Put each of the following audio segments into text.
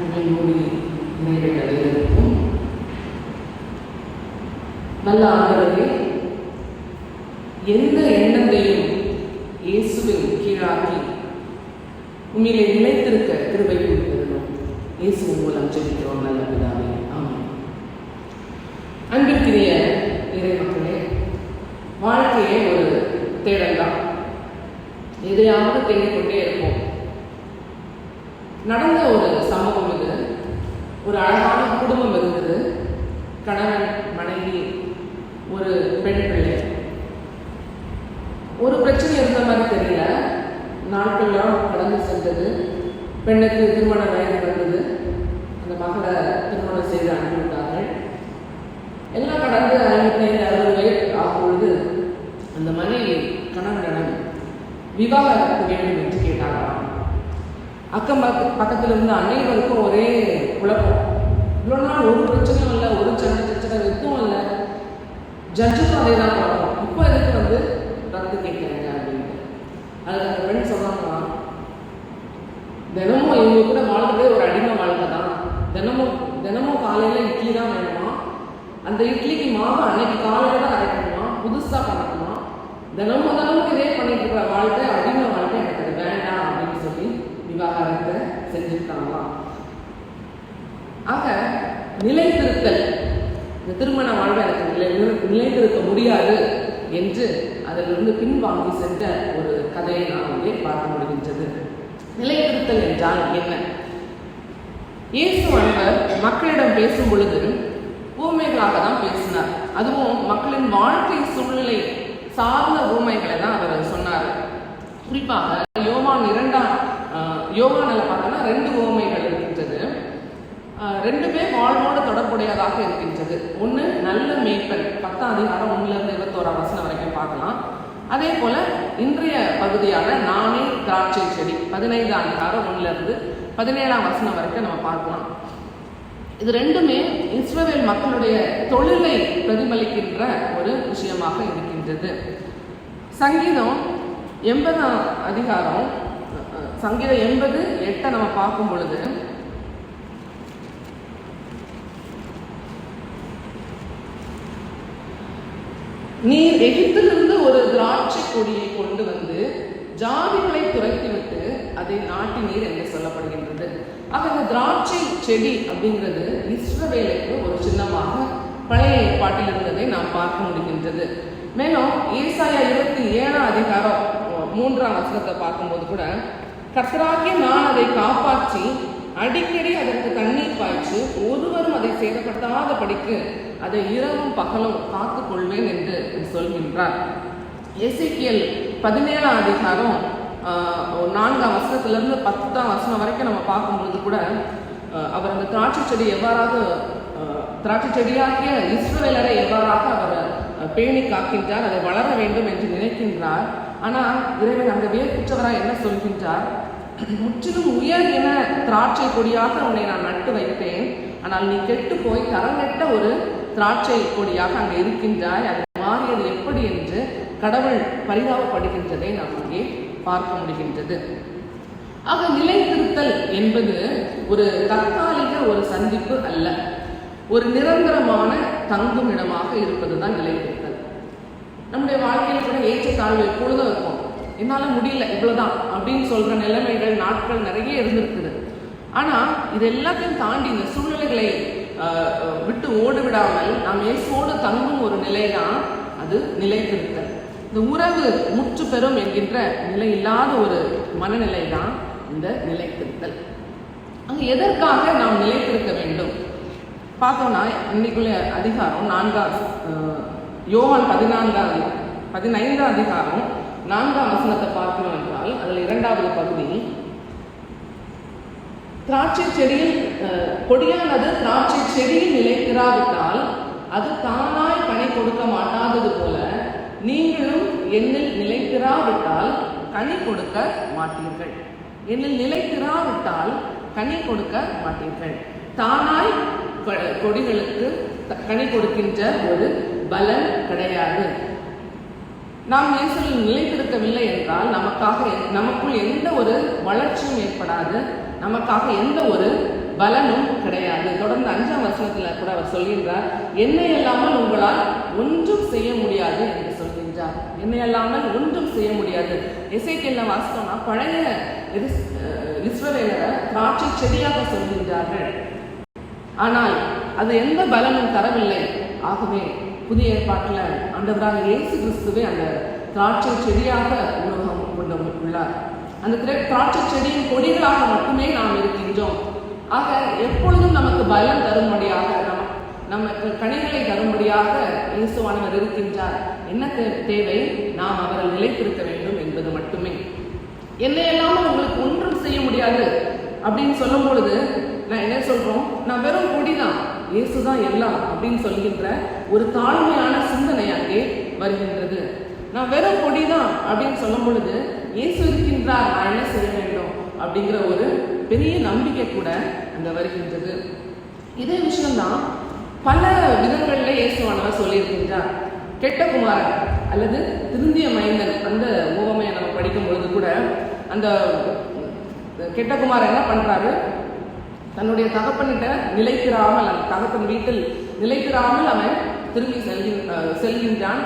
கண்களை மூடி நிறைவை அடைவதற்கும் நல்ல ஆண்டவரே, எந்த எண்ணத்தையும் இயேசுவின் கீழாக்கி உண்மையிலே நிலைத்திருக்க கிருபை கொடுக்கிறோம். இயேசுவின் மூலம் ஜெபிக்கிறோம் நல்ல பிதாவே, ஆமென். அன்பிற்குரிய இறை மக்களே, வாழ்க்கையே ஒரு தேடல் தான். எதையாவது தேடிக்கொண்டே இருப்போம். நடந்த ஒரு சம்பவம் இது. ஒரு அழகான குடும்பம் இருந்தது. கணவன், மனைவி, ஒரு பெண் பிள்ளை. ஒரு பிரச்சனை இருந்த மாதிரி தெரியல. நாட்கள்லாம் கடந்து சென்றது. பெண்ணுக்கு திருமண வயது வந்தது. அந்த மகளை திருமணம் செய்து அனுப்பிவிட்டார்கள். எல்லாம் கடந்து 55-60 வயது ஆகும்பொழுது அந்த மனைவி கணவனிடம் விவாகரத்து வேண்டும் என்று கேட்டார்களாம். அக்கம் பக்கத்தில் இருந்த அனைவருக்கும் ஒரே குழப்பம். இவ்வளோ நாள் ஒரு பிரச்சனையும் இல்லை, ஒரு சண்டை எதுவும் இல்லை, ஜட்ஜுக்கும் அதே தான் குழப்பம். இப்போ எதுக்கு ரத்து கேட்குறாங்க அப்படின்ட்டு. அதுக்கு அந்த பெண் சொன்னாங்கன்னா, தினமும் இவங்க கூட வாழ்றதே ஒரு அடிமை வாழ்க்கை தான். தினமும் காலையில் இட்லி தான் வேணுமா, அந்த இட்லிக்கு மாவு அன்னைக்கு காலையில் தான் அரைக்கணுமா, புதுசாக பண்ணணுமா, தினமும் இதே பண்ணிட்டு இருக்கிற வாழ்க்கை அடிமை வாழ்க்கை, எனக்கு அது வேண்டாம் அப்படின்னு சொல்லி விவாகரத்தை செஞ்சுருக்காங்களாம். ஆக நிலைத்திருத்தல், இந்த திருமண வாழ்வை எனக்கு நிலைத்திருக்க முடியாது என்று அதிலிருந்து பின்வாங்கி சென்ற ஒரு கதையை நாம் இங்கே பார்க்க முடிகின்றது. நிலைத்திருத்தல் என்றால் என்ன? இயேசு ஆண்டவர் மக்களிடம் பேசும் பொழுது ஊமைகளாக தான் பேசினார். அதுவும் மக்களின் வாழ்க்கை சூழ்நிலை சார்ந்த ஊமைகளை தான் அவர் சொன்னார். குறிப்பாக யோவானில் பார்த்தோம்னா 2 ஊமைகள் இருக்கின்றது. 2மே வாழ்வோடு தொடர்புடையதாக இருக்கின்றது. ஒன்று நல்ல மேய்ப்பன், 10ஆம் அதிகாரம் 1-21 வசனம் வரைக்கும் பார்க்கலாம். அதே போல இன்றைய பகுதியான நானே திராட்சை செடி, 15ஆம் அதிகாரம் 1-17 வசனம் வரைக்கும் நம்ம பார்க்கலாம். இது 2மே இஸ்ரவேல் மக்களுடைய தொழிலை பிரதிபலிக்கின்ற ஒரு விஷயமாக இருக்கின்றது. சங்கீதம் 80ஆம் அதிகாரம், சங்கீதம் 80:8 நம்ம பார்க்கும் பொழுது, நீர் எகிப்திலிருந்து ஒரு திராட்சை கொடியை கொண்டு வந்து ஜாதிகளை துரைத்துவிட்டு அதை நாட்டினீர் என்று சொல்லப்படுகின்றது. ஆக இந்த திராட்சை செடி அப்படிங்கிறது இஸ்ரவேலுக்கு ஒரு சின்னமாக பழைய ஏற்பாட்டில் இருந்ததை நாம் பார்க்க முடிகின்றது. மேலும் ஏசாயா 27ஆம் அதிகாரம் 3ஆம் வசனத்தை பார்க்கும்போது கூட, கர்த்தராகிய நான் அதை காப்பாற்றி அடிக்கடி அதற்கு தண்ணீர் பாய்ச்சி ஒருவரும் அதை சேதப்படுத்தாத படிக்கு அதை இரவும் பகலும் காத்து கொள்வேன் என்று சொல்கின்றார். எசேக்கியேல் 17ஆம் அதிகாரம் 4ஆம் வசனத்திலிருந்து 10ஆம் வசனம் வரைக்கும் நம்ம பார்க்கும்பொழுது கூட அவர் அந்த திராட்சை செடி திராட்சை செடியாகிய இஸ்ரவேலரை எவ்வாறாக அவர் பேணி காக்கின்றார், அதை வளர வேண்டும் என்று நினைக்கின்றார். ஆனால் இறைவன் அந்த வேர்க்குற்றவராக என்ன சொல்கின்றார்? முற்றிலும் உயர் என திராட்சை கொடியாக உன்னை நான் நட்டு வைத்தேன், ஆனால் நீ கெட்டு போய் தரங்கெட்ட ஒரு திராட்சை கொடியாக அங்கே இருக்கின்றாய், அது மாறியது எப்படி என்று கடவுள் பரிதாபப்படுகின்றதை நாம் இங்கே பார்க்க முடிகின்றது. ஆக நிலைத்திருத்தல் என்பது ஒரு தற்காலிக ஒரு சந்திப்பு அல்ல, ஒரு நிரந்தரமான தங்கும் இடமாக இருப்பதுதான் நிலைத்திருத்தல். நம்முடைய வாழ்க்கையில் கூட ஏற்றத்தாழ்வு எப்பொழுதும் இருக்கும். என்னால் முடியல, இவ்வளோதான் அப்படின்னு சொல்கிற நிலைமைகள், நாட்கள் நிறைய இருந்திருக்குது. ஆனால் இது எல்லாத்தையும் தாண்டி இந்த சூழ்நிலைகளை விட்டு ஓடு விடாமல் நாம் இயேசுவோடு தங்கும் ஒரு நிலை தான் அது நிலைத்திருத்தல். இந்த உறவு முற்று பெறும் என்கின்ற நிலை இல்லாத ஒரு மனநிலை தான் இந்த நிலைத்திருத்தல். அங்கே எதற்காக நாம் நிலைத்திருக்க வேண்டும் பார்த்தோம்னா, இன்னைக்குள்ள அதிகாரம் 4ஆம் யோவான் 15ஆம் அதிகாரம் 4ஆம் வசனத்தை பார்க்கணும் என்றால், அதில் 2வது பகுதி, திராட்சை செடியில் கொடியானது திராட்சை செடியில் நிலைத்திராவிட்டால் அது தானாய் கனி கொடுக்க மாட்டாதது போல நீங்களும் என்னில் நிலைத்திராவிட்டால் கனி கொடுக்க மாட்டீர்கள். என்னில் நிலைத்திராவிட்டால் கனி கொடுக்க மாட்டீர்கள். தானாய் கொடிகளுக்கு கனி கொடுக்கின்ற ஒரு பலன் கிடையாது. நாம் இயேசுவில் நிலைத்திருக்கவில்லை என்றால் நமக்குள் எந்த ஒரு வளர்ச்சியும் ஏற்படாது, நமக்காக எந்த ஒரு பலனும் கிடையாது. தொடர்ந்து 5ஆம் வசனத்துல கூட அவர் சொல்கின்றார், என்னை அல்லாமல் உங்களால் ஒன்றும் செய்ய முடியாது என்று சொல்கின்றார். என்னை அல்லாமல் ஒன்றும் செய்ய முடியாது. எசேக்கியேல்ல வாசித்தோம்னா பழைய இஸ்ரவேலரை திராட்சை செடியாக சொல்கின்றார்கள். ஆனால் அது எந்த பலனும் தரவில்லை. ஆகவே புதிய ஏற்பாட்டில் ஆண்டவராக இயேசு கிறிஸ்துவே அந்த திராட்சை செடியாக உலகம் கொண்டு உள்ளார். அந்த திராட்சை செடியின் கொடிகளாக மட்டுமே நாம் இருக்கின்றோம். ஆக எப்பொழுதும் நமக்கு பலன் தரும்படியாக, நமக்கு கனிகளை தரும்படியாக இயேசுவானவர் இருக்கின்றார். என்ன தேவை? நாம் அவரை நிலைத்திருக்க வேண்டும் என்பது மட்டுமே. என்னை இல்லாமல் உங்களுக்கு ஒன்றும் செய்ய முடியாது அப்படின்னு சொல்லும் பொழுது நான் என்ன சொல்றோம்? நான் வெறும் கொடிதான், இயேசுதான் எல்லாம் அப்படின்னு சொல்கின்ற ஒரு தாழ்மையான சிந்தனை அங்கே வருகின்றது. நான் வெறும் கொடிதான் அப்படின்னு சொல்லும் பொழுது இயேசு இருக்கின்றார், நான் என்ன செய்ய வேண்டும் அப்படிங்கிற ஒரு பெரிய நம்பிக்கை கூட அங்க வருகின்றது. இதே விஷயம்தான் பல விதங்களில் இயேசுவானவர் சொல்லியிருக்கின்றார். கெட்ட குமாரன் அல்லது திருந்திய மைந்தன், அந்த உவமையை நம்ம படிக்கும் பொழுது கூட அந்த கெட்ட குமாரன் என்ன பண்றாரு? தன்னுடைய தகப்பன்கிட்ட நிலைத்திராமல், அந்த தகப்பன் வீட்டில் நிலைத்திராமல் அவன் திரும்பி செல்கின்றான்.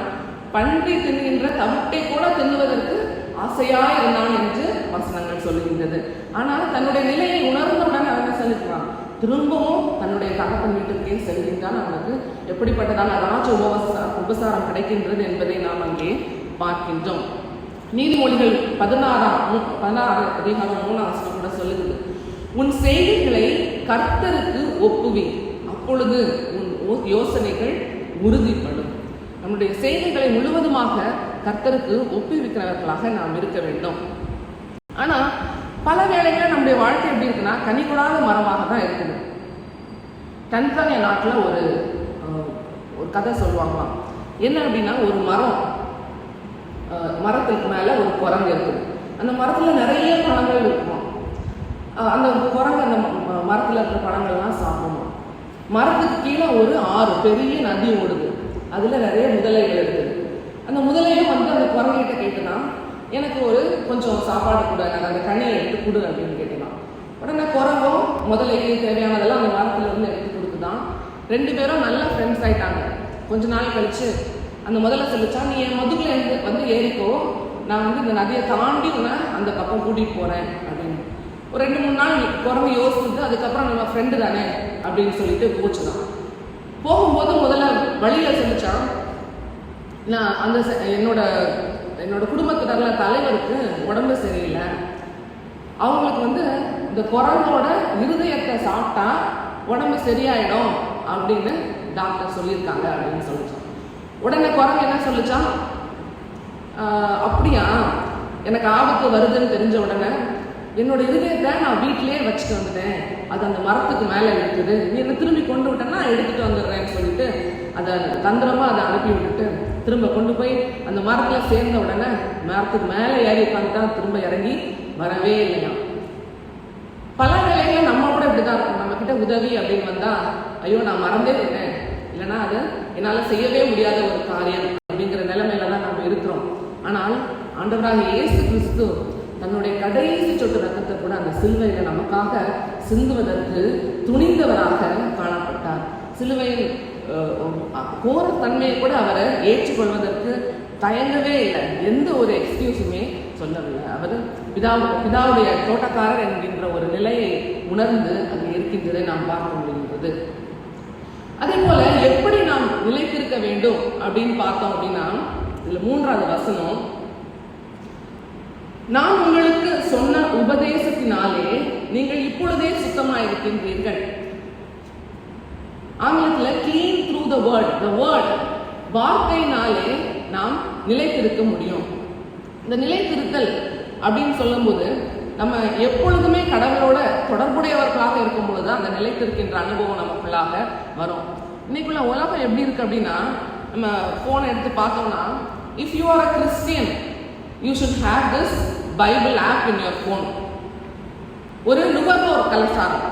பன்றி தின்கின்ற தவிட்டை கூட தின்னுவதற்கு ஆசையாய் இருந்தான் என்று வசனங்கள் சொல்லுகின்றது. ஆனால் தன்னுடைய நிலையை உணர்ந்தவுடன் அவன் செலுத்துவான், திரும்பவும் தன்னுடைய தகப்பன் வீட்டிற்கே செல்கின்றான். அவனுக்கு எப்படிப்பட்டதான ராஜ உபசாரம் கிடைக்கின்றது என்பதை நாம் அங்கே பார்க்கின்றோம். நீதிமொழிகள் 16 அதிகாரம் 3ஆம் வசனம் கூட சொல்லுகிறது, உன் செய்கைகளை கர்த்தருக்கு ஒப்புவி, அப்பொழுது உன் யோசனைகள் உறுதிப்படும். நம்முடைய செய்கைகளை முழுவதுமாக கர்த்தருக்கு ஒப்புவிக்கிறவர்களாக நாம் இருக்க வேண்டும். ஆனா பல வேளைகளில் நம்முடைய வாழ்க்கை எப்படி இருக்குன்னா, கனிகூடாத மரமாக தான் இருக்குது. டன்சானியா நாட்டில் ஒரு கதை சொல்லுவாங்களாம். என்ன அப்படின்னா, ஒரு மரத்துக்கு மேல ஒரு குரங்கு இருக்குது. அந்த மரத்துல நிறைய பழங்கள் இருக்குமா. அந்த குரங்கு அந்த மரத்துல இருக்கிற பழங்கள்லாம் சாப்பிடுமா. மரத்துக்கு கீழே ஒரு ஆறு, பெரிய நதி ஓடுது. அதுல நிறைய முதலைகள் இருக்குது. அந்த முதலையும் அந்த குரங்கிட்ட கேட்டுதான், எனக்கு கொஞ்சம் சாப்பாடு கொடு, எனக்கு அந்த கனியை எடுத்து கொடு அப்படின்னு கேட்டுதான். உடனே குரங்கும் முதலைக்கு தேவையானதெல்லாம் அந்த மரத்துல இருந்து எடுத்து கொடுத்துதான். 2 பேரும் நல்ல ஃப்ரெண்ட்ஸ் ஆயிட்டாங்க. கொஞ்ச நாள் கழிச்சு அந்த முதல்ல சொல்லிச்சா, நீ என் முதுகுல வந்து ஏறிக்கோ, நான் இந்த நதியை தாண்டி உன்னை அந்த பக்கம் கூட்டிட்டு போறேன் அப்படின்னு. ஒரு 2-3 நாள் குரங்கு யோசிச்சுட்டு, அதுக்கப்புறம் நம்ம ஃப்ரெண்டு தானே அப்படின்னு சொல்லிட்டு போச்சுதான். போகும்போது முதல்ல வழியில சொல்லிச்சா, நான் என்னோட குடும்பத்தினர்ல தலைவருக்கு உடம்பு சரியில்லை, அவங்களுக்கு இந்த குரங்கோட இருதயத்தை சாப்பிட்டா உடம்பு சரியாயிடும் அப்படின்னு டாக்டர் சொல்லியிருக்காங்க அப்படின்னு சொல்லிச்சான். உடனே குரங்கு என்ன சொல்லிச்சான், அப்படியா, எனக்கு ஆபத்து வருதுன்னு தெரிஞ்ச உடனே என்னோட இருதயத்தை நான் வீட்டிலேயே வச்சுட்டு வந்துட்டேன், அது அந்த மரத்துக்கு மேலே இருக்குது, நீ என்ன திரும்பி கொண்டு விட்டேன்னா எடுத்துட்டு வந்துடுறேன்னு சொல்லிட்டு அதை தந்திரமா அதை அனுப்பி விட்டுட்டு திரும்ப கொண்டு போய் அந்த மரத்துல சேர்ந்த உடனே மரத்துக்கு மேலே ஏறி உட்காந்துதான், திரும்ப இறங்கி வரவே இல்லையா. பல வேளைகளில் நம்ம கூட இப்படிதான் இருக்கும். நம்ம கிட்ட உதவி அப்படின்னு வந்தா, ஐயோ நான் மறந்தே விட்டேன், இல்லைன்னா அது என்னால் செய்யவே முடியாத ஒரு காரியம் அப்படிங்கிற நிலைமையில தான் நம்ம இருக்கிறோம். ஆனால் ஆண்டவராக இயேசு கிறிஸ்து தன்னுடைய கடைசி சொட்டு ரத்தத்தை கூட அந்த சிலுவையில நமக்காக சிந்துவதற்கு துணிந்தவராக காணப்பட்டார். சிலுவையின் கோர தன்மையை கூட அவரை ஏற்றுக்கொள்வதற்கு தயங்கவே இல்லை, எந்த ஒரு எக்ஸ்கியூஸுமே சொல்லவில்லை. அவர் பிதாவுடைய தோட்டக்காரர் என்கின்ற ஒரு நிலையை உணர்ந்து அங்கே இருக்கின்றதை நாம் பார்க்க முடிகின்றது. அதே போல எப்படி நாம் நிலைத்திருக்க வேண்டும் அப்படின்னு பார்த்தோம் அப்படின்னா, இதுல 3வது வசனம், நான் உங்களுக்கு சொன்ன உபதேசத்தினாலே நீங்கள் இப்பொழுதே சுத்தமாயிருக்கின்றீர்கள். ஆங்கிலத்தில் clean through the word, வார்த்தையினாலே நாம் நிலைத்திருக்க முடியும். இந்த நிலைத்திருத்தல் அப்படின்னு சொல்லும்போது நம்ம எப்பொழுதுமே கடவுளோட தொடர்புடையவர்களாக இருக்கும் பொழுது அந்த நிலைத்திருக்கின்ற அனுபவம் நமக்குள்ளாக வரும். இன்னைக்குள்ள உலகம் எப்படி இருக்கு அப்படின்னா, நம்ம போனை எடுத்து பார்த்தோம்னா, if you are a Christian you should have this Bible app in your phone. ஒரு நுகர்வோர் கலாச்சாரம்.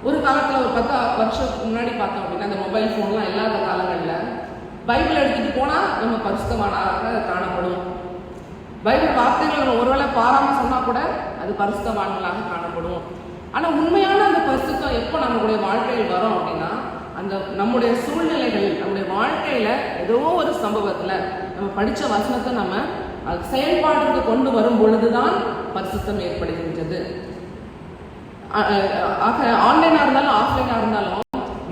ஒரு காலத்தில் ஒரு 10 வருஷத்துக்கு முன்னாடி பார்த்தோம் அப்படின்னா, அந்த மொபைல் ஃபோன்லாம் இல்லாத காலங்களில் பைபிள் எடுத்துகிட்டு போனால் நம்ம பரிசுத்தவானாக காணப்படும். பைபிள் வார்த்தைகள் நம்ம ஒருவேளை பாராமல் சொன்னால் கூட அது பரிசுத்தவான்களாக காணப்படும். ஆனால் உண்மையான அந்த பரிசுத்தம் எப்போ நம்ம அந்த நம்முடைய சூழ்நிலைகள், நம்முடைய வாழ்க்கையில ஏதோ ஒரு சம்பவத்துல நம்ம படிச்ச வசனத்தை நம்ம செயல்பாட்டுக்கு கொண்டு வரும் பொழுதுதான் பரிசுத்தம் ஏற்படுகின்றது. ஆக ஆன்லைனா இருந்தாலும் ஆஃப்லைனா இருந்தாலும்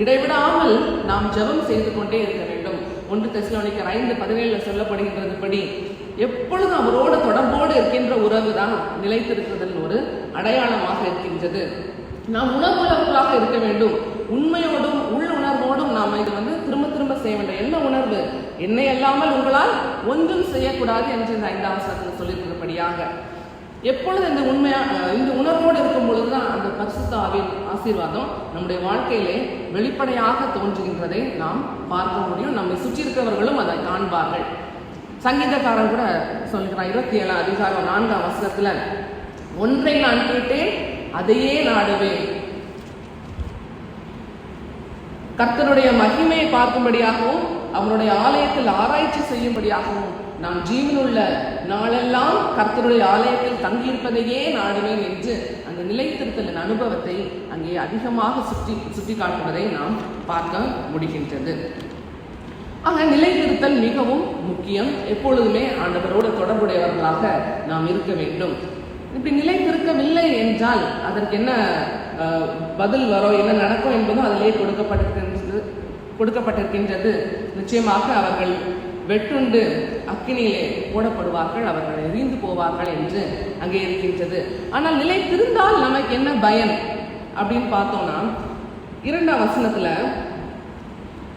இடைவிடாமல் நாம் ஜெபம் செய்து கொண்டே இருக்க வேண்டும். 1 தெசலோனிக்கர் 5:17 சொல்லப்படுகின்றதுபடி எப்பொழுதும் அவரோட தொடர்போடு இருக்கின்ற உறவு தான் நிலைத்திருக்கிறதன் ஒரு அடையாளமாக இருக்கின்றது. நாம் உணர்வுள்ளவர்களாக இருக்க வேண்டும். உண்மையோடும் உள்ளுணர்வோடும் நாம் இது திரும்ப திரும்ப செய்ய வேண்டும். என்ன உணர்வு? என்னை அல்லாமல் உங்களால் ஒன்றும் செய்யக்கூடாது என்று இந்த 5ஆம் வசனத்தில் சொல்லியிருக்கிறபடியாக எப்பொழுது இந்த உணர்வோடு இருக்கும் பொழுதுதான் அந்த பரிசுத்த ஆவியின் ஆசீர்வாதம் நம்முடைய வாழ்க்கையிலே வெளிப்படையாக தோன்றுகின்றதை நாம் பார்க்க முடியும். நம்மை சுற்றி இருக்கிறவர்களும் அதை காண்பார்கள். சங்கீதக்காரன் கூட சொல்கிறான் 27ஆம் அதிகாரம் 4ஆம் வசனத்துல, ஒன்றை நான் கேட்டேன் அதையே நாடுவேன், கர்த்தருடைய மகிமையை பார்க்கும்படியாகவும் அவருடைய ஆலயத்தில் ஆராய்ச்சி செய்யும்படியாகவும் நான் ஜீவனுள்ள நாளெல்லாம் கர்த்தருடைய ஆலயத்தில் தங்கியிருப்பதையே நாடுவேன் என்று அந்த நிலைத்திருத்தலின் அனுபவத்தை அங்கே அதிகமாக சுட்டி காட்டுவதை நாம் பார்க்க முடிகின்றது. ஆக நிலைத்திருத்தல் மிகவும் முக்கியம். எப்பொழுதுமே ஆண்டவரோடு தொடர்புடையவர்களாக நாம் இருக்க வேண்டும். இப்படி நிலைத்திருக்கவில்லை என்றால் அதற்கு என்ன பதில் வரும், என்ன நடக்கும் என்பதும் அதிலே கொடுக்கப்பட்டிருக்கின்றது. நிச்சயமாக அவர்கள் வெட்டுண்டு அக்கினியிலே போடப்படுவார்கள், அவர்கள் எரிந்து போவார்கள் என்று அங்கே இருக்கின்றது. ஆனால் நிலைத்திருந்தால் நமக்கு என்ன பயன் அப்படின்னு பார்த்தோம்னா, 2ஆம் வசனத்துல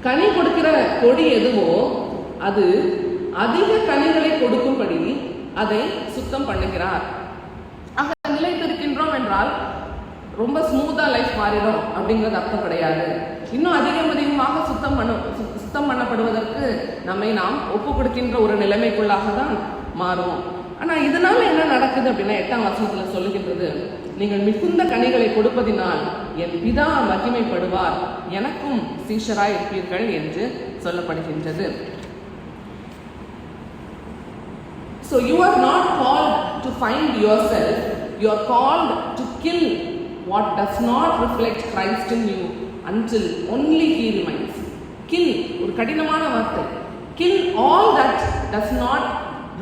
கனி கொடுக்கிற கொடி எதுவோ அது அதிக கனிகளை கொடுக்கும்படி அதை சுத்தம் பண்ணுகிறார். ஆக நிலைத்திருக்கின்றோம் என்றால் ரொம்ப ஸ்மூத்தா லைஃப் மாறிடும் அப்படிங்கிறது அர்த்தம் கிடையாது. இன்னும் அதிகமாக சுத்தம் பண்ணப்படுவதற்கு நம்மை நாம் ஒப்பு கொடுக்கின்ற ஒரு நிலைமைக்குள்ளாக தான் மாறும். ஆனா இதனால என்ன நடக்குது அப்படின்னா 8ஆம் வசனத்துல சொல்லுகின்றது, நீங்கள் மிகுந்த கனிகளை கொடுப்பதினால் என் பிதா மகிமைப்படுவார், எனக்கும் சீஷராய் இருப்பீர்கள் என்று சொல்லப்படுகின்றது. So you are not called to find yourself, you are called to kill what does not reflect Christ in you until only he remains. Kill ஒரு கடினமான வார்த்தை. Kill all that does not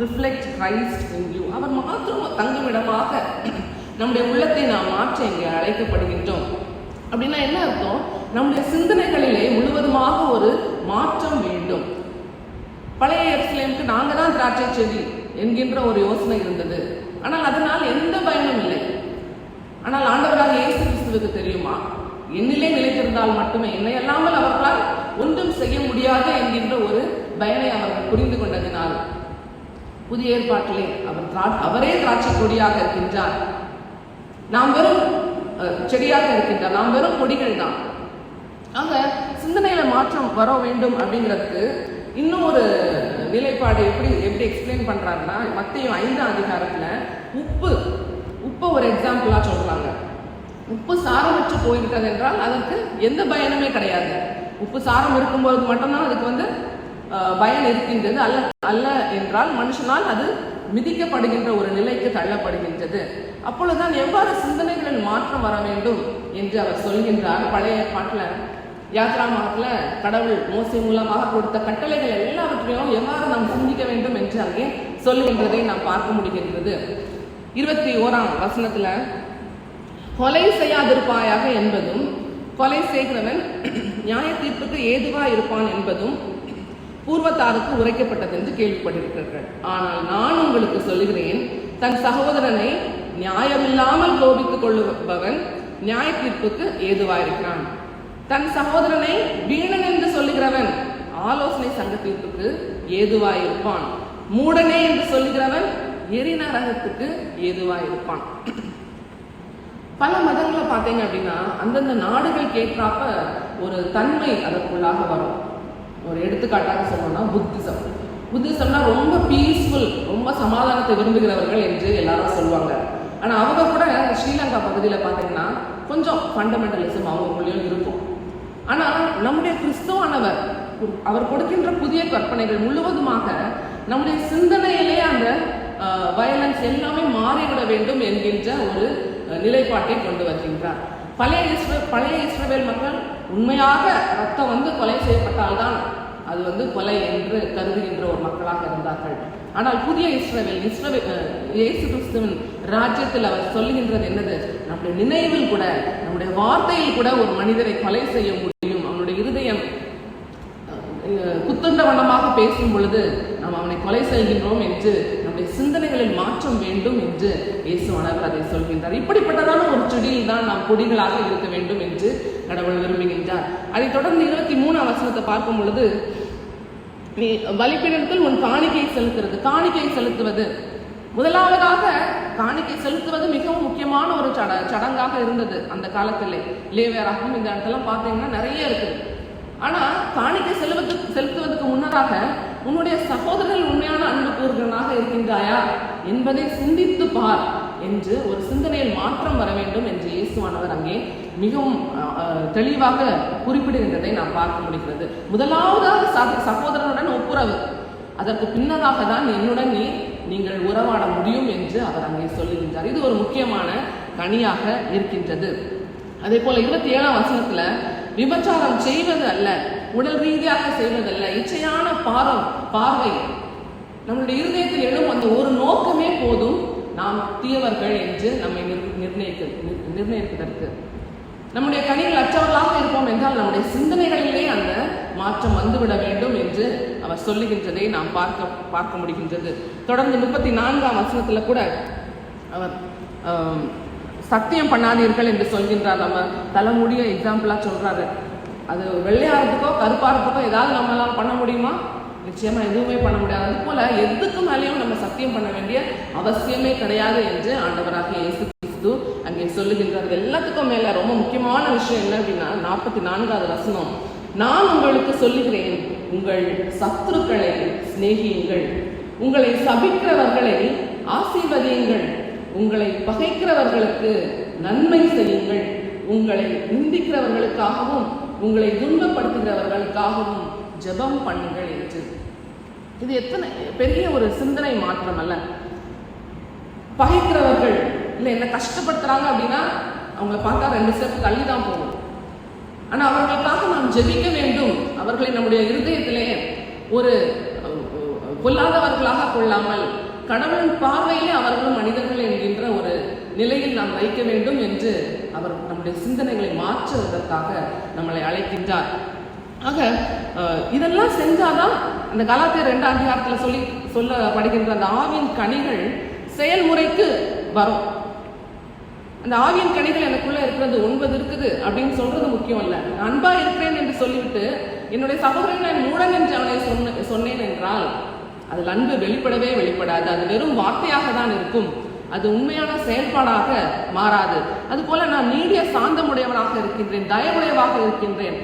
reflect Christ in you. அவர் மாத்திரம் தங்குமிடமாக நம்முடைய உள்ளத்தை நாம் மாற்ற இங்கே அழைக்கப்படுகின்றோம். அப்படின்னா என்ன அர்த்தம்? நம்முடைய சிந்தனைகளிலே முழுவதுமாக ஒரு மாற்றம் வேண்டும். பழைய எருசலேமுக்கு நாங்க தான் திராட்சை செடி என்கின்ற ஒரு யோசனை இருந்தது. ஆனால் அதனால் எந்த பயனும் இல்லை. ஆனால் ஆண்டவராக இயேசு கிறிஸ்துவுக்கு தெரியுமா, என்னிலே நிலைத்திருந்தால் மட்டுமே, என்னை அல்லாமல் அவர்களால் ஒன்றும் செய்ய முடியாது என்கின்ற ஒரு பயனை அவர்கள் புரிந்து கொண்டதினால் புதிய ஏற்பாட்டிலே அவரே திராட்சை கொடியாக இருக்கின்றார், நாம் வெறும் செடியாக இருக்கின்றார், நாம் வெறும் கொடிகள் தான். ஆக சிந்தனையில மாற்றம் வர வேண்டும் அப்படிங்கிறதுக்கு இன்னும் ஒரு நிலைப்பாடு எப்படி எக்ஸ்பிளைன் பண்றாருன்னா, மத்தேயு 5ஆம் அதிகாரத்துல உப்பு ஒரு எக்ஸாம்பிளா சொல்றாங்க. உப்பு சாரமற்று போயிருக்கிறது என்றால் அதற்கு எந்த பயனுமே கிடையாது. உப்பு சாரம் இருக்கும்போது மட்டும்தான் அதுக்கு பயன் இருக்கின்றது. அல்ல என்றால் மனுஷனால் அது மிதிக்கப்படுகின்ற ஒரு நிலைக்கு தள்ளப்படுகின்றது. அப்பொழுதுதான் எவ்வாறு சிந்தனைகளில் மாற்றம் வர வேண்டும் என்று அவர் சொல்கின்றார். பழைய பாட்டுல யாத்ராமகத்துல கடவுள் மோசே மூலமாக கொடுத்த கட்டளைகள் எல்லாவற்றையும் எவ்வாறு நாம் சிந்திக்க வேண்டும் என்று அங்கே சொல்லுகின்றதை நாம் பார்க்க முடிகின்றது. 21ஆம் வசனத்துல கொலை செய்யாதிருப்பாயாக என்பதும், கொலை செய்கிறவன் நியாய தீர்ப்புக்கு ஏதுவா இருப்பான் என்பதும் பூர்வத்தாருக்கு உரைக்கப்பட்டது என்று கேள்விப்பட்டிருக்கிறீர்கள். ஆனால் நான் உங்களுக்கு சொல்லுகிறேன், தன் சகோதரனை நியாயமில்லாமல் கோபித்துக் கொள்ளுபவன் நியாய தீர்ப்புக்கு ஏதுவாயிருக்கிறான். தன் சகோதரனை வீணன் என்று சொல்லுகிறவன் ஆலோசனை சங்க தீர்ப்புக்கு ஏதுவாயிருப்பான். மூடனே என்று சொல்லுகிறவன் எரிநரகத்துக்கு ஏதுவாயிருப்பான். பல மதங்களை பார்த்தீங்க அப்படின்னா அந்தந்த நாடுகள் கேட்கிறாப்ப ஒரு தன்மை அதற்குள்ளாக வரும். ஒரு எடுத்துக்காட்டாக சொல்லணும்னா புத்திசம்னா ரொம்ப பீஸ்ஃபுல், ரொம்ப சமாதானத்தை விரும்புகிறவர்கள் என்று எல்லாரும் சொல்லுவாங்க. ஆனால் அவங்க கூட ஸ்ரீலங்கா பகுதியில் பார்த்தீங்கன்னா கொஞ்சம் ஃபண்டமெண்டலிசம் அவங்களுக்குள்ளேயும் இருக்கும். ஆனால் நம்முடைய கிறிஸ்துவானவர் அவர் கொடுக்கின்ற புதிய கற்பனைகள் முழுவதுமாக நம்முடைய சிந்தனையிலே அந்த வயலன்ஸ் எல்லாமே மாறிவிட வேண்டும் என்கின்ற ஒரு நிலைப்பாட்டை கொண்டு வருகின்றார். பழைய இஸ்ரவேல் மக்கள் உண்மையாக ரத்தம் வந்து கொலை செய்யப்பட்டால்தான் அது கொலை என்று கருதுகின்ற ஒரு மக்களாக இருந்தார்கள். ஆனால் புதிய இஸ்ரவேல் இயேசு கிறிஸ்துவின் ராஜ்யத்தில் அவர் சொல்லுகின்றது என்னது? நம்முடைய நினைவில் கூட, நம்முடைய வார்த்தையில் கூட ஒரு மனிதரை கொலை செய்ய முடியும். அவனுடைய இருதயம் குத்துண்ட வண்ணமாக பேசும் பொழுது நாம் அவனை கொலை செய்கின்றோம் என்று நம்முடைய சிந்தனைகளில் மாற்றம் வேண்டும் என்று இயேசுவானவர் அதை சொல்கின்றார். இப்படிப்பட்டதான ஒரு செடியில் தான் நாம் கொடிகளாக இருக்க வேண்டும் என்று கடவுள் விரும்புகின்றார். அதை தொடர்ந்து 23ஆம் வசனத்தை பார்க்கும் பொழுது, நீ பலிபீடத்தில் உன் காணிக்கை செலுத்துவது முதலாவதாக காணிக்கை செலுத்துவது மிகவும் முக்கியமான ஒரு சடங்காக இருந்தது அந்த காலத்திலே. லேவியராகவும் இந்த இடத்தெல்லாம் பார்த்தீங்கன்னா நிறைய இருக்குது. ஆனா காணிக்கை செலுத்துவதற்கு முன்னதாக உன்னுடைய சகோதரர்கள் உண்மையான அன்பு கூறுகிறனாக இருக்கின்றாயா என்பதை சிந்தித்து பார் என்று ஒரு சிந்தனையில் மாற்றம் வர வேண்டும் என்று இயேசுவானவர் அங்கே மிகவும் தெளிவாக குறிப்பிடுகின்றதை நாம் பார்க்க முடிகிறது. முதலாவதாக சகோதரனுடன் ஒப்புரவு, அதற்கு பின்னதாக தான் என்னுடன் நீங்கள் உறவாட முடியும் என்று அவர் அங்கே சொல்லுகின்றார். இது ஒரு முக்கியமான கனியாக இருக்கின்றது. அதே போல 27ஆம் வசனத்துல, விபச்சாரம் செய்வது அல்ல, உடல் ரீதியாக செய்வதல்ல, இச்சையான பார்வை, நம்முடைய இருதயத்தில் எழும் அந்த ஒரு நோக்கமே போதும் நாம் தீயவர்கள் என்று நம்மை நிர்ணயிப்பதற்கு. நம்முடைய கனிகள் அற்றவர்களாக இருப்போம் என்றால் நம்முடைய சிந்தனைகளிலே அந்த மாற்றம் வந்துவிட வேண்டும் என்று அவர் சொல்லுகின்றதை நாம் பார்க்க முடிகின்றது. தொடர்ந்து 34ஆம் வசனத்துல கூட அவர் சத்தியம் பண்ணாதீர்கள் என்று சொல்கின்றார். நம்ம தலைமுடிய எக்ஸாம்பிளா சொல்றாரு. அது வெள்ளையாரத்துக்கோ கருப்பாரத்துக்கோ ஏதாவது நம்மளால பண்ண முடியுமா? நிச்சயமா எதுவுமே பண்ண முடியாது. அது போல எதுக்கு மேலேயும் நம்ம சத்தியம் பண்ண வேண்டிய அவசியமே கிடையாது என்று ஆண்டவராக இயேசு கிறிஸ்து அங்கே சொல்லுகின்றார். எல்லாத்துக்கும் மேல ரொம்ப முக்கியமான விஷயம் என்ன அப்படின்னா 44ஆவது வசனம், நான் உங்களுக்கு சொல்லுகிறேன், உங்கள் சத்துருக்களை சிநேகியுங்கள், உங்களை சபிக்கிறவர்களை ஆசீர்வதியுங்கள், உங்களை பகைக்கிறவர்களுக்கு நன்மை செய்யுங்கள், உங்களை நிந்திக்கிறவர்களுக்காகவும் உங்களை துன்பப்படுத்துகிறவர்களுக்காகவும் ஜெபம் பண்ணுங்கள் என்று. இது எத்தனை பெரிய ஒரு சிந்தனை மாற்றம் அல்ல? பகைக்கிறவர்கள் இல்லை என்ன கஷ்டப்படுத்துறாங்க அப்படின்னா அவங்க பார்த்தா 2 ஸ்டெப் தள்ளி தான் போகும். ஆனா அவர்களுக்காக நாம் ஜெபிக்க வேண்டும். அவர்களை நம்முடைய இருதயத்திலே ஒரு பொல்லாதவர்களாக கொள்ளாமல் கடவுளின் பார்வையிலே அவர்களும் மனிதர்கள் என்கின்ற ஒரு நிலையில் நாம் வைக்க வேண்டும் என்று அவர் நம்முடைய சிந்தனைகளை மாற்றுவதற்காக நம்மளை அழைக்கின்றார். ஆக இதெல்லாம் செஞ்சாதான் அந்த கலாத்தியர் 2 அதிகாரத்துல சொல்லப்படுகின்ற அந்த ஆவியின் கனிகள் செயல்முறைக்கு வரும். அந்த ஆவியின் கனிகள் எனக்குள்ள இருக்கிறது 9 இருக்குது அப்படின்னு சொல்றது முக்கியம் இல்ல. அன்பா இருக்கிறேன் என்று சொல்லிவிட்டு என்னுடைய சகோதரன் நான் மூடன் என்று அவனை சொன்னேன் என்றால் அதில் அன்பு வெளிப்படாது. அது வெறும் வார்த்தையாக தான் இருக்கும். அது உண்மையான செயல்பாடாக மாறாது. அது போல நான் நீடிய சாந்தமுடையவனாக இருக்கின்றேன், தயவுடையவாக இருக்கின்றேன்.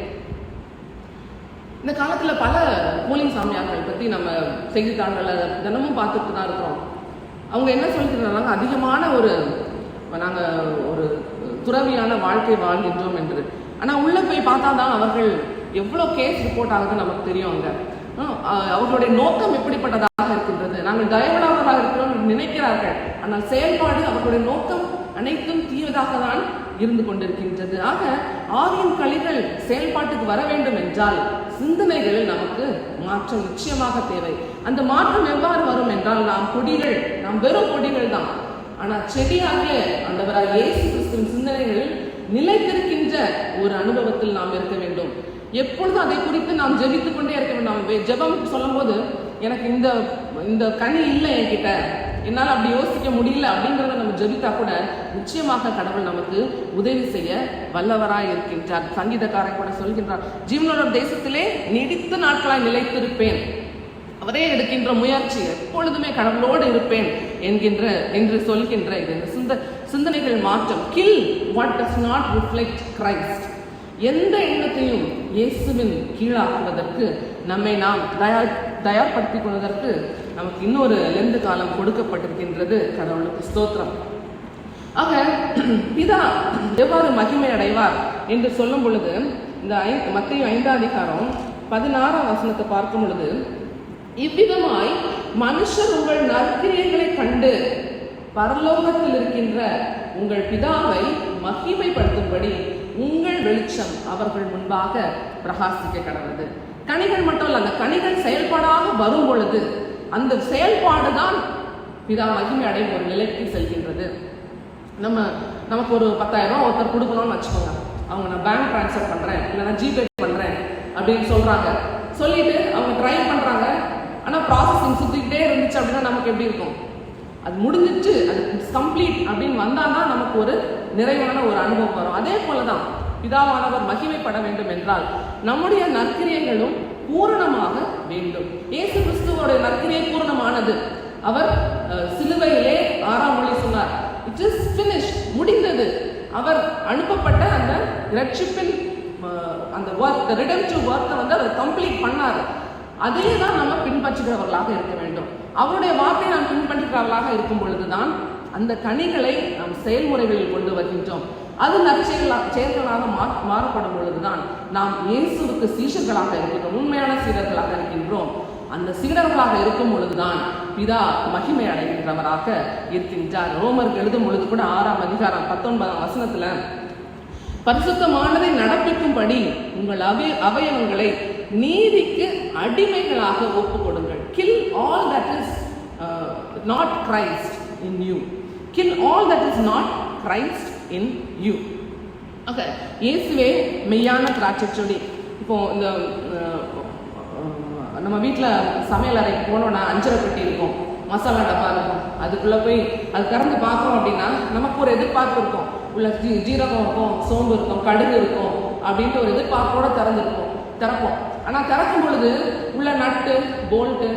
இந்த காலத்துல பல போலி சாமியார்கள் பத்தி நம்ம செய்தித்தாள்களை தினமும் பார்த்துட்டு தான் இருக்கிறோம். அவங்க என்ன சொல்லிக்கிறாங்க, அதிகமான நாங்க ஒரு துறவியான வாழ்க்கை வாழ்கின்றோம் என்று. ஆனா உள்ள போய் பார்த்தா தான் அவர்கள் எவ்வளவு கேஸ் ரிப்போர்ட் ஆகுதுன்னு நமக்கு தெரியும். அவர்களுடைய நோக்கம் எப்படிப்பட்டதாக இருக்கின்றது. நாங்கள் தயவுள்ளவர்களாக இருக்கிறோம் நினைக்கிறார்கள், ஆனால் செயல்பாடு அவர்களுடைய நோக்கம் அனைத்தும் தீவதாக தான் இருந்து கொண்டிருக்கின்றது. ஆக ஆவியின் கனிகள் செயல்பாட்டுக்கு வர வேண்டும் என்றால் சிந்தனைகளில் நமக்கு மாற்றம் நிச்சயமாக தேவை. அந்த மாற்றம் எவ்வாறு வரும் என்றால் நாம் வெறும் கொடிகள் தான். ஆனால் செடியாகிய ஆண்டவராகிய இயேசு கிறிஸ்துவின் சிந்தனைகளில் நிலைத்திருக்கின்ற ஒரு அனுபவத்தில் நாம் இருக்க வேண்டும். எப்பொழுதும் அதை குறித்து நாம் ஜெபித்துக் கொண்டே இருக்க வேண்டும். ஜெபம் சொல்லும் போது எனக்கு இந்த கனி இல்லை என்கிட்ட, என்னால் அப்படி யோசிக்க முடியல அப்படிங்கிறத நம்ம ஜெபித்தா கூட நிச்சயமாக கடவுள் நமக்கு உதவி செய்ய வல்லவராய் இருக்கின்றார். சங்கீதக்காரன் கூட சொல்கின்றார், ஜீவனோட தேசத்திலே நீடித்த நாட்களாய் நிலைத்திருப்பேன், அவரே எடுக்கின்ற முயற்சி எப்பொழுதுமே கடவுளோடு இருப்பேன் என்று சொல்கின்ற இது சிந்தனைகள் மாற்றம். Kill what does not reflect Christ. எந்த எண்ணத்தையும் இயேசுவின் கீழாக்குவதற்கு நம்மை நாம் தயார்படுத்திக் கொள்வதற்கு நமக்கு இன்னொரு லெந்து காலம் கொடுக்கப்பட்டிருக்கின்றது. கடவுளுக்கு ஸ்தோத்திரம். ஆக பிதா எவ்வாறு மகிமை அடைவார் என்று சொல்லும் பொழுது இந்த மத்தேயு 5ஆம் அதிகாரம் 16ஆம் வசனத்தை பார்க்கும் பொழுது, இவ்விதமாய் மனுஷர் உங்கள் நற்கிரியைகளை கண்டு பரலோகத்தில் இருக்கின்ற உங்கள் பிதாவை மகிமைப்படுத்தும்படி உங்கள் வெளிச்சம் அவர்கள் முன்பாக பிரகாசிக்க கடவுது. கனிகள் மட்டும் இல்ல, அந்த கனிகள் செயல்பாடாக வரும் பொழுது அந்த செயல்பாடுதான் பிதா மகிமை அடையும் ஒரு நிலைக்கு செல்கின்றது. நமக்கு ஒரு 10,000 ரூபா ஒருத்தர் கொடுக்கணும்னு வச்சுக்கோங்க. அவங்க நான் பேங்க் ட்ரான்ஸ்ஃபர் பண்றேன், இல்லைன்னா ஜிபே பண்றேன் அப்படின்னு சொல்றாங்க. சொல்லிட்டு அவங்க ட்ரை பண்றாங்க. ஆனா ப்ராசஸிங் சுத்திக்கிட்டே இருந்துச்சு அப்படின்னா நமக்கு எப்படி இருக்கும்? அது முடிஞ்சிச்சு, அது கம்ப்ளீட் அப்படின்னு வந்தாதான் நமக்கு ஒரு நிறைவான ஒரு அனுபவம் வரும். அதே போலதான் பிதாவானவர் மகிமைப்பட வேண்டும் என்றால் நம்முடைய நற்கிரியைகளும் பூரணமாக வேண்டும். இயேசு கிறிஸ்துவோட நற்கிரியை பூரணமானது. அவர் சிலுவையிலே 6ஆம் மொழி சொன்னார், இட் இஸ் ஃபினிஷ்ட், முடிந்தது. அவர் அனுப்பப்பட்ட அந்த ரட்சிப்பின் அந்த ஒர்க், ரிடெம்ப்டிவ் ஒர்க்கை வந்து அவர் கம்ப்ளீட் பண்ணார். அதே தான் நம்ம பின்பற்றுகிறவர்களாக இருக்க வேண்டும். அவருடைய வார்த்தையை நாம் பின்பற்றுகிறவர்களாக இருக்கும் பொழுதுதான் அந்த கனிகளை நாம் செயல்முறைகளில் கொண்டு வருகின்றோம். அது நற்செயல்களாக மாறப்படும் பொழுதுதான் நாம் இயேசுவுக்கு சீஷர்களாக இருக்கின்றோம், உண்மையான சீடர்களாக இருக்கின்றோம். அந்த சீடர்களாக இருக்கும் பொழுதுதான் பிதா மகிமை அடைகின்றவராக இருக்கின்றார். ரோமருக்கு எழுதும் பொழுது கூட 6ஆம் அதிகாரம் 19ஆம் வசனத்துல, பரிசுத்தமானதை நடப்பிக்கும்படி உங்கள் அவயவங்களை நீதிக்கு அடிமைகளாக ஒப்புக் கொடுங்கள். Kill all that is not Christ in you. Kill all that is not Christ in you. Okay, இயேசுவே மெய்யான திராட்சை செடி. இப்போ இந்த நம்ம வீட்டில் சமையல் அறைக்கு போனோம்னா அஞ்சரை பெட்டி இருக்கும், மசாலா டப்பா இருக்கும். அதுக்குள்ளே போய் அது திறந்து பார்க்கணும் அப்படின்னா நமக்கு ஒரு எதிர்பார்ப்பு இருக்கும். உள்ள ஜீரகம் இருக்கும், சோம்பு இருக்கும், கடுகு இருக்கும் அப்படின்ட்டு ஒரு எதிர்பார்ப்போட திறப்போம். ஆனால் திறக்கும் பொழுது உள்ள நட்டு, போல்ட்டு,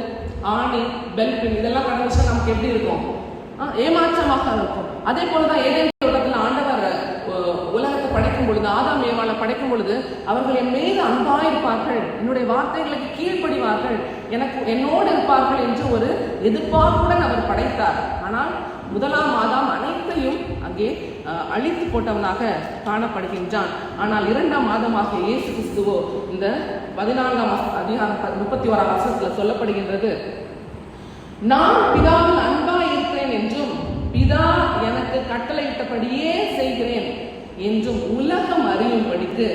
ஆணி, பெல்பின் இதெல்லாம் கடந்துச்சுன்னா நமக்கு எப்படி இருக்கும்? ஏமாற்றமாக இருக்கும். அதே போலதான் ஏதேன் தோட்டத்தில் ஆண்டவர் உலகத்தை படைக்கும் பொழுது, ஆதாம் ஏவாளை படைக்கும் பொழுது, அவர்கள் என் மீது அன்பாயிருப்பார்கள், என்னுடைய வார்த்தைகளுக்கு கீழ்ப்படிவார்கள், என்னோடு இருப்பார்கள் என்று ஒரு எதிர்பார்ப்புடன் அவர் படைத்தார். ஆனால் முதலாம் ஆதாம் அனைத்தையும் அங்கே அழித்து போட்டவனாக காணப்படுகின்றான். ஆனால் 2ஆம் ஆதாமாக இயேசு கிறிஸ்துவோ இந்த 14ஆம் அதிகாரம் 31ஆம் வசனத்துல சொல்லப்படுகின்றது, நான் பிதாவில் அன்பா இருக்கிறேன் என்றும் பிதா எனக்கு கட்டளையிட்டபடியே செய்கிறேன் என்றும் உலகம் அறியும்படிக்கு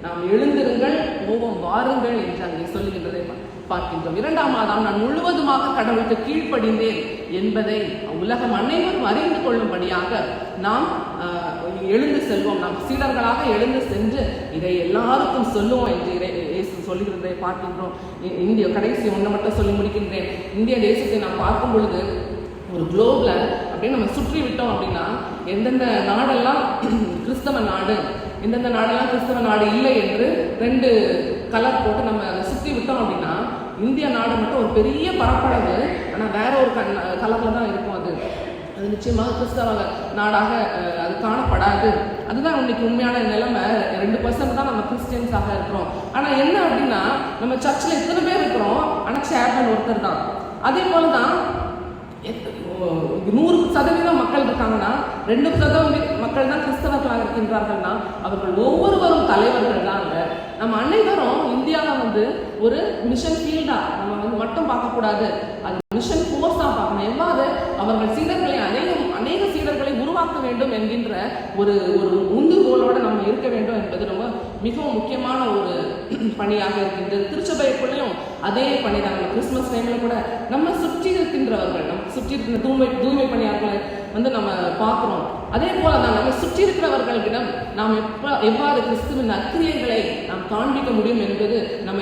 நாம் எழுந்திருங்கள், கோபம் வாருங்கள் என்று அங்கே சொல்லுகின்றதை பார்க்கின்றோம். 2ஆம் ஆதாம் நான் முழுவதுமாக கடவுளுக்கு கீழ்ப்படிந்தேன் என்பதை உலகம் அனைவரும் அறிந்து கொள்ளும்படியாக நாம் எழுந்து செல்வோம். நாம் சீடர்களாக எழுந்து சென்று இதை எல்லாருக்கும் சொல்லுவோம் என்று சொல்லுகிறதை பார்க்கின்றோம். இந்திய கடைசி ஒன்றை மட்டும் சொல்லி முடிக்கின்றேன். இந்திய தேசத்தை நாம் பார்க்கும் பொழுது ஒரு குளோப்ல அப்படியே நம்ம சுற்றி விட்டோம் அப்படின்னா எந்தெந்த நாடெல்லாம் கிறிஸ்தவ நாடு, எந்தெந்த நாடெல்லாம் கிறிஸ்தவ நாடு இல்லை என்று 2 கலர் போட்டு நம்ம அதை சுற்றி விட்டோம் அப்படின்னா இந்திய நாடு மட்டும் ஒரு பெரிய பரப்பளவு, ஆனால் வேற ஒரு கலர்ல தான் இருக்கும். அது நிச்சயமாக கிறிஸ்தவ நாடாக அது காணப்படாது. அதுதான் இன்னைக்கு உண்மையான நிலைமை. 2% தான் நம்ம கிறிஸ்டியன்ஸாக இருக்கிறோம். ஆனால் என்ன அப்படின்னா நம்ம சர்ச்சில் எத்தனை பேர் இருக்கிறோம், ஆனால் சேர்மன் ஒருத்தர் தான். அதே போல தான் 100% மக்கள் இருக்காங்கன்னா 2% மக்கள் தான் கிறிஸ்தவர்களாக இருக்கின்றார்கள்னா அவர்கள் ஒவ்வொருவரும் தலைவர்கள் தான். நம்ம அனைவரும் இந்தியாவில் ஒரு மிஷன் ஃபீல்டா நம்ம மட்டும் பார்க்கக்கூடாது, அது மிஷன் ஃபோர்ஸா பார்க்கணும். எவ்வாறு அவர்கள் சீடர்களை அநேக சீடர்களை உருவாக்க வேண்டும் என்கின்ற ஒரு உந்துகோலோடு நம்ம இருக்க வேண்டும் என்பது ரொம்ப மிகவும் முக்கியமான ஒரு பணியாக இருக்கின்றது. திருச்சபைக்குள்ளேயும் அதே பணி தான். நம்ம கிறிஸ்துமஸ் டைம்ல கூட நம்ம சுற்றி இருக்கின்றவர்கள், நம்ம சுற்றி இருக்கிற தூய்மை பணியாளர்களை நம்ம பார்க்கிறோம். அதே போலதான் நம்ம சுற்றி இருக்கிறவர்களிடம் நாம் எவ்வாறு கிறிஸ்துவின் நற்கிரியைகளை நாம் காண்பிக்க முடியும் என்பது நம்ம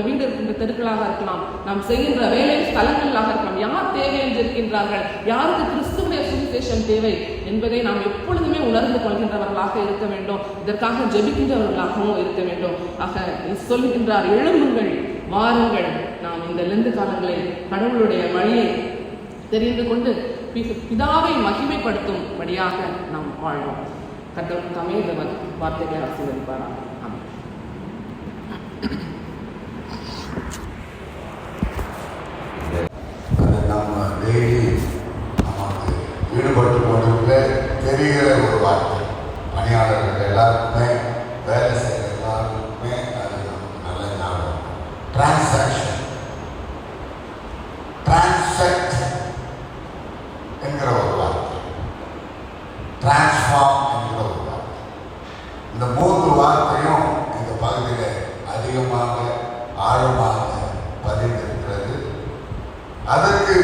வீடு இருக்கின்ற தெருக்களாக இருக்கலாம், நாம் செய்கின்ற வேலை ஸ்தலங்களாக இருக்கலாம். யார் தேவை என்று இருக்கின்றார்கள், யாருக்கு கிறிஸ்துவுடைய சுவிசேஷம் தேவை என்பதை நாம் எப்பொழுதுமே உணர்ந்து கொள்கின்றவர்களாக இருக்க வேண்டும். இதற்காக ஜெபிக்கின்றவர்களாகவும் இருக்க வேண்டும். ஆக சொல்கின்றார், எழும்புங்கள், வாருங்கள், நாம் இந்த லெந்து காலங்களில் கடவுளுடைய வழியை தெரிந்து கொண்டு பிதாவை மகிமைப்படுத்தும்படியாக நாம் வாழ்வோம். கர்த்தர் தாமே இந்த வார்த்தைகளை ஆசீர்வதிப்பாராக. நம்ம டெய்லி நமக்கு ஈடுபட்டு கொண்டிருக்க தெரிகிற ஒரு வார்த்தை. பணியாளர்கள் எல்லாருக்குமே, வேலை செய்கிற எல்லாருக்குமே அது நமக்கு நல்ல ஞாபகம். டிரான்சாக்ஷன், டிரான்சாக்ட் என்கிற ஒரு வார்த்தை. அதிகமாக ஆழமாக பதிந்திருக்கிறது. அதற்கு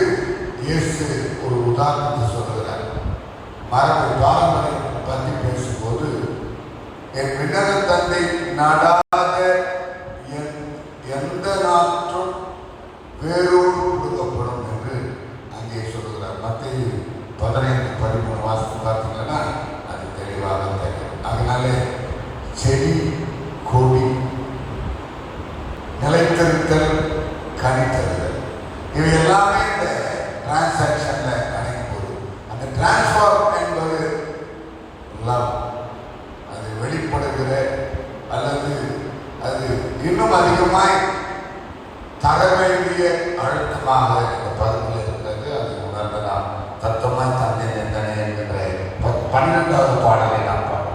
இயேசு ஒரு உதாரணத்தை சொல்கிறார். மரபு பாரம்பரை பற்றி பேசும்போது, என் விண்ணக தந்தை நாடாத எந்த நாற்றும் வேரோடு கொடுக்கப்படும் என்று அங்கே சொல்கிறார். மத்திய 15:13 வாசித்து பார்த்தீங்கன்னா அது தெளிவாக தெரியும். அதனாலே செடி கொடி நிலைத்திருத்தல் கனி தருதல் இவை எல்லாமே இந்த டிரான்சாக்ஷன்ல அடங்கும் போது அந்த டிரான்ஸ்ஃபார்ம் என்பது லவ், அது வெளிப்படுகிற அல்லது அது இன்னும் அதிகமாய் தர வேண்டிய அழுத்தமாக இந்த பகுதியில் இருக்கிறது. அது உணர்ந்து நாம் தத்துவமாய் தந்தை எந்தனை என்கின்ற 12வது பாடலை நாம் பார்க்கிறோம்.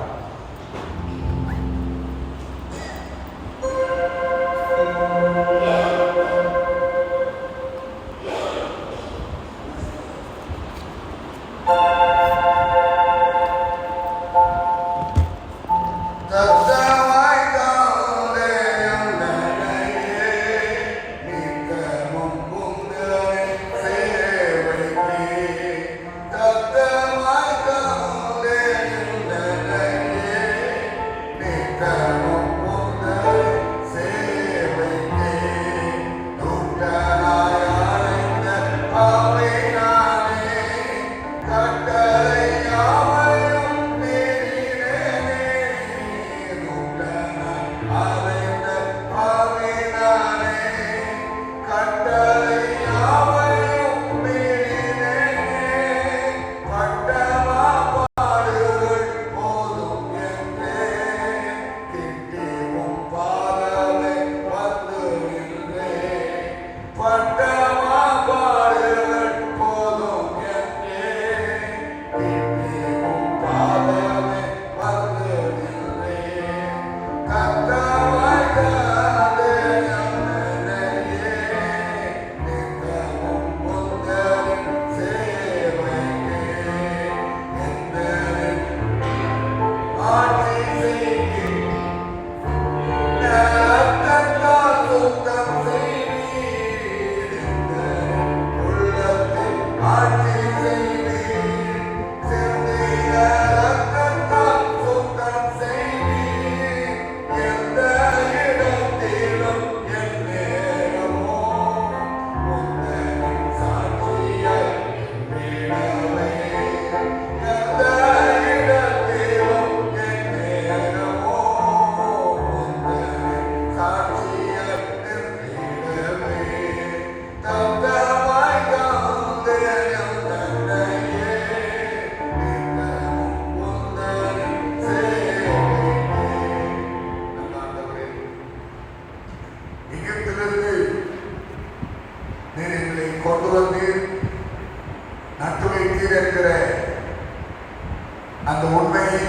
அந்த உண்மையை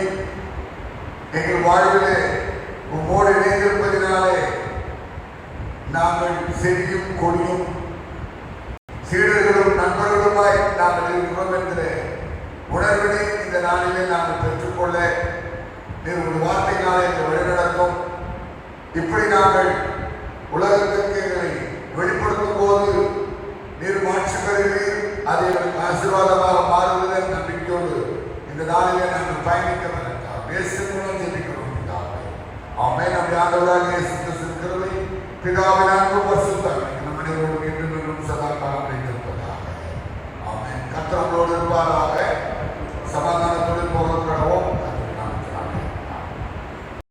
எங்கள் வாழ்விலே உம்மோடு இணைந்திருப்பதினாலே நாங்கள் செடியும் கொடியும் சீடர்களும் நண்பர்களுமாய் நாங்கள் இருக்கிறோம் என்கிற உணர்வினை இந்த நாளிலே நாங்கள் பெற்றுக்கொள்ள நீர் ஒரு வார்த்தையினாலே எங்களை வழிநடத்தும். இப்படி நாங்கள் உலகத்திற்கு எங்களை வெளிப்படுத்தும் போது நீர் மாற்றி பெறுகிறீர். அது எங்களுக்கு ஆசீர்வாதமாக மாறுவதை நம்பிக்கையோடு இந்த நாளிலே நாங்கள் பயணிக்க வேண்டாம். பேசுகிறோம் ஜெபிக்கிறோம். ஆமென். நம்முடைய ஆண்டவராகிய இயேசு கிறிஸ்துவின் கிருபை, பிதாவின் அன்பும் பரிசுத்த